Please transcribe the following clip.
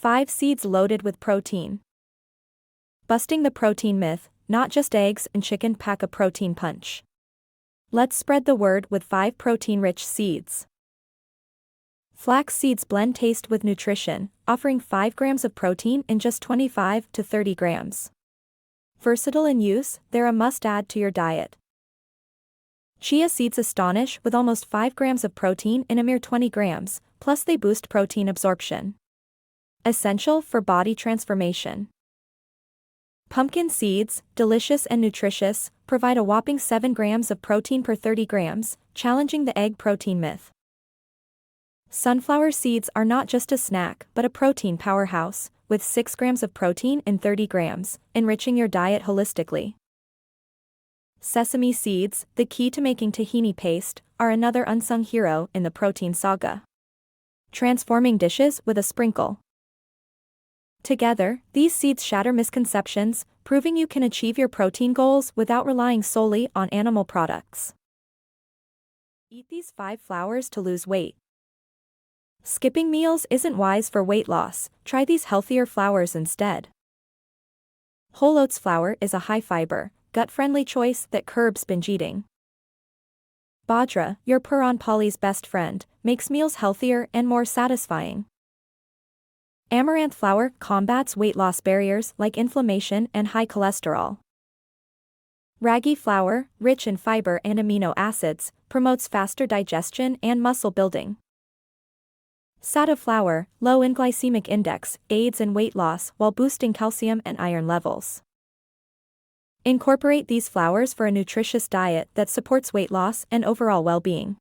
5 seeds loaded with protein. Busting the protein myth, not just eggs and chicken pack a protein punch. Let's spread the word with 5 protein-rich seeds. Flax seeds blend taste with nutrition, offering 5 grams of protein in just 25 to 30 grams. Versatile in use, they're a must-add to your diet. Chia seeds astonish with almost 5 grams of protein in a mere 20 grams, plus they boost protein absorption. Essential for body transformation. Pumpkin seeds, delicious and nutritious, provide a whopping 7 grams of protein per 30 grams, challenging the egg protein myth. Sunflower seeds are not just a snack but a protein powerhouse, with 6 grams of protein in 30 grams, enriching your diet holistically. Sesame seeds, the key to making tahini paste, are another unsung hero in the protein saga. Transforming dishes with a sprinkle. Together, these seeds shatter misconceptions, proving you can achieve your protein goals without relying solely on animal products. Eat these 5 flours to lose weight. Skipping meals isn't wise for weight loss, try these healthier flours instead. Whole oats flour is a high-fiber, gut-friendly choice that curbs binge eating. Bajra, your Puran Poli's best friend, makes meals healthier and more satisfying. Amaranth flour combats weight loss barriers like inflammation and high cholesterol. Ragi flour, rich in fiber and amino acids, promotes faster digestion and muscle building. Sata flour, low in glycemic index, aids in weight loss while boosting calcium and iron levels. Incorporate these flours for a nutritious diet that supports weight loss and overall well-being.